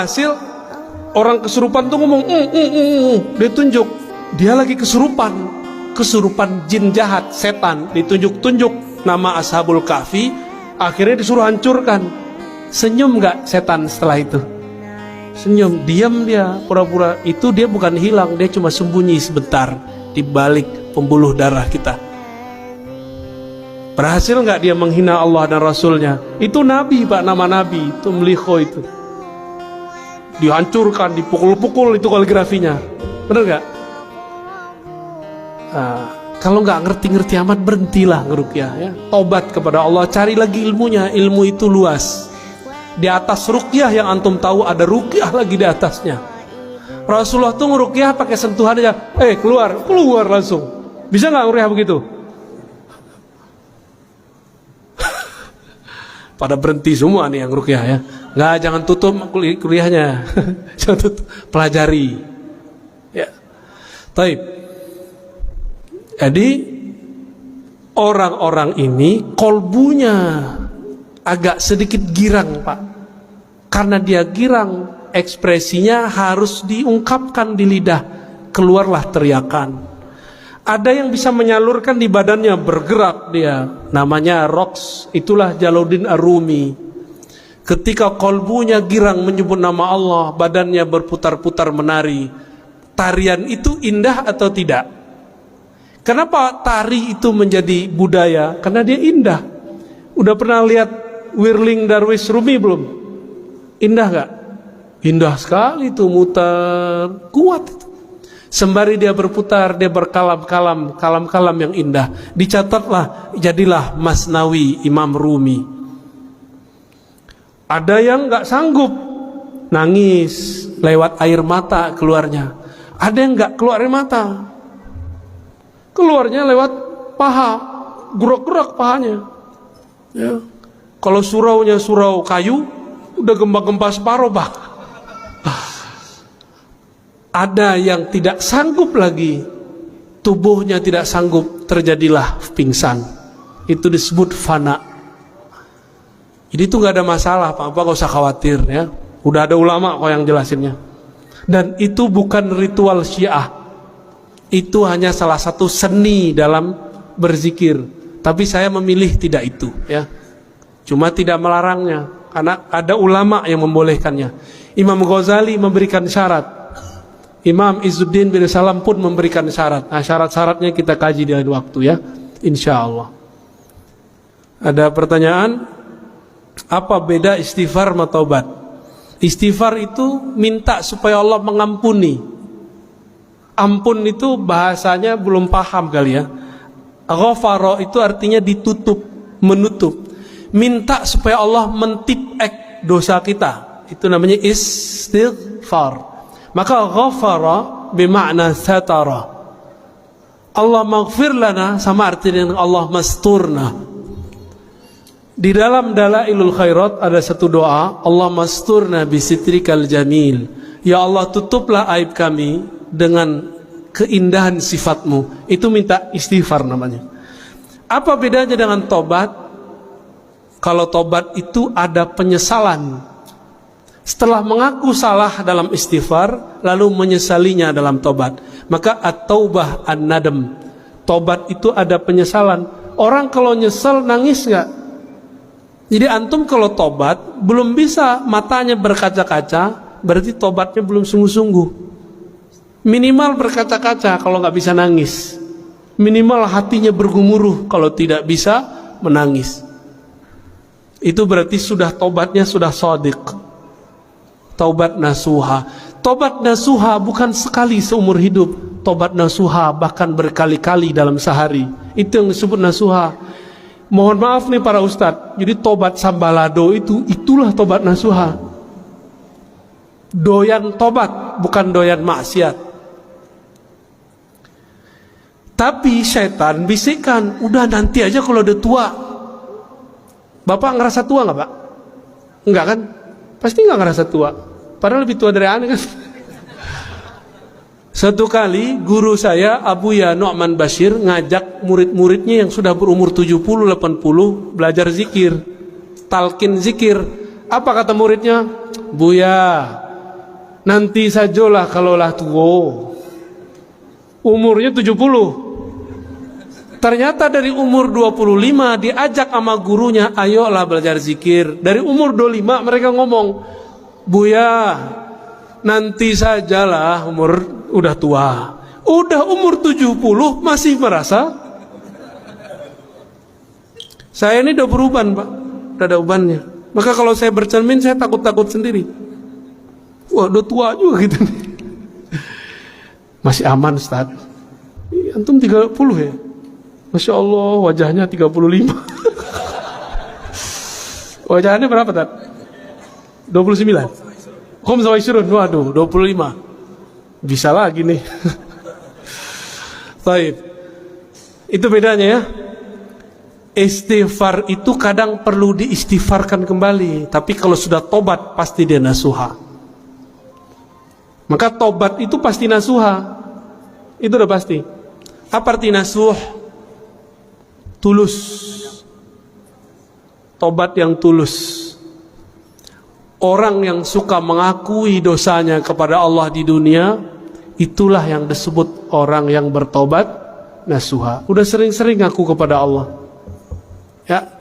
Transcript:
Walhasil orang kesurupan tuh ngomong, dia tunjuk, dia lagi kesurupan jin jahat, setan, ditunjuk-tunjuk nama Ashabul Kahfi, akhirnya disuruh hancurkan. Senyum gak setan setelah itu? Senyum, diam dia, pura-pura. Itu dia bukan hilang, dia cuma sembunyi sebentar di balik pembuluh darah kita. Berhasil gak dia menghina Allah dan Rasulnya? Itu Nabi Pak, nama Nabi, itu Mlikho itu. Dihancurkan, dipukul-pukul itu kaligrafinya. Bener gak? Kalau nggak ngerti-ngerti amat, berhentilah ngeruqyah ya. Tobat kepada Allah, cari lagi ilmunya. Ilmu itu luas. Di atas ruqyah yang antum tahu ada ruqyah lagi di atasnya. Rasulullah tuh ngeruqyah pakai sentuhan aja. Keluar langsung. Bisa nggak ngeruqyah begitu? Pada berhenti semua nih yang ruqyah ya. Nggak, jangan tutup kuliahnya. Jangan tutup, pelajari. Ya. Taib. Jadi orang-orang ini kolbunya agak sedikit girang Pak. Karena dia girang, ekspresinya harus diungkapkan di lidah. Keluarlah teriakan. Ada yang bisa menyalurkan di badannya, bergerak dia. Namanya roks, itulah Jalaluddin Ar-Rumi. Ketika kolbunya girang menyebut nama Allah, badannya berputar-putar menari. Tarian itu indah atau tidak? Kenapa tari itu menjadi budaya? Karena dia indah. Udah pernah lihat Whirling Darwish Rumi belum? Indah gak? Indah sekali itu, muter, kuat itu. Sembari dia berputar, dia berkalam-kalam, kalam-kalam yang indah. Dicatatlah, jadilah Masnawi Imam Rumi. Ada yang gak sanggup, nangis, lewat air mata keluarnya. Ada yang gak keluar air mata, keluarnya lewat paha, gerak-gerak pahanya. Ya. Kalau suraunya surau kayu, udah gempa-gempa separuh Pak. Ada yang tidak sanggup lagi, tubuhnya tidak sanggup, terjadilah pingsan. Itu disebut fana. Jadi itu gak ada masalah Pak, gak usah khawatir ya. Udah ada ulama kok yang jelasinnya. Dan itu bukan ritual Syiah. Itu hanya salah satu seni dalam berzikir. Tapi saya memilih tidak itu ya. Cuma tidak melarangnya, karena ada ulama yang membolehkannya. Imam Ghazali memberikan syarat. Imam Izzuddin bin Salam pun memberikan syarat. Nah, syarat-syaratnya kita kaji di lain waktu ya, insya Allah. Ada pertanyaan, apa beda istighfar sama taubat? Istighfar itu minta supaya Allah mengampuni. Ampun itu bahasanya belum paham kali ya. Ghafara itu artinya ditutup, menutup. Minta supaya Allah mentipek dosa kita, itu namanya istighfar. Maka ghafara bermakna satara. Allah maghfir lana sama artinya Allah masturna. Di dalam Dalailul Khairat ada satu doa, Allah masturna bisitrikal jamil. Ya Allah, tutuplah aib kami dengan keindahan sifatmu. Itu minta istighfar namanya. Apa bedanya dengan tobat? Kalau tobat itu ada penyesalan. Setelah mengaku salah dalam istighfar, lalu menyesalinya dalam tobat, maka at-taubah an-nadam. Tobat itu ada penyesalan. Orang kalau nyesel nangis gak? Jadi antum kalau tobat belum bisa matanya berkaca-kaca, berarti tobatnya belum sungguh-sungguh. Minimal berkaca-kaca kalau gak bisa nangis. Minimal hatinya bergumuruh kalau tidak bisa menangis. Itu berarti sudah tobatnya sudah shadiq. Taubat nasuha. Taubat nasuha bukan sekali seumur hidup. Taubat nasuha bahkan berkali-kali dalam sehari. Itu yang disebut nasuha. Mohon maaf nih para ustadz. Jadi tobat sambalado itulah tobat nasuha. Doyan tobat, bukan doyan maksiat. Tapi syaitan bisikkan, udah nanti aja kalau udah tua. Bapak ngerasa tua nggak Pak? Enggak kan? Pasti nggak ngerasa tua. Padahal lebih tua dari aneh kan. Satu kali guru saya Abuya Nu'man Bashir ngajak murid-muridnya yang sudah berumur 70-80 belajar zikir, talqin zikir. Apa kata muridnya? Buya, nanti sajalah kalaulah tua. Umurnya 70. Ternyata dari umur 25 diajak sama gurunya, ayolah belajar zikir. Dari umur 25 mereka ngomong, Buya, nanti sajalah umur udah tua. Udah umur 70 masih merasa. Saya ini udah beruban, Pak. Udah ada ubannya. Maka kalau saya bercermin saya takut-takut sendiri. Wah, udah tua juga gitu nih. Masih aman, Ustaz. Antum 30 ya? Masya Allah, wajahnya 35. Wajahnya berapa, Tat? 29. Khomsa wa isyrun, waduh, 25. Bisa lagi nih. Baik. Itu bedanya ya. Istighfar itu kadang perlu diistighfarkan kembali, tapi kalau sudah tobat pasti dia nasuha. Maka tobat itu pasti nasuha. Itu udah pasti. Apa arti nasuh? Tulus. Tobat yang tulus. Orang yang suka mengakui dosanya kepada Allah di dunia, itulah yang disebut orang yang bertobat nasuha. Udah sering-sering ngaku kepada Allah. Ya,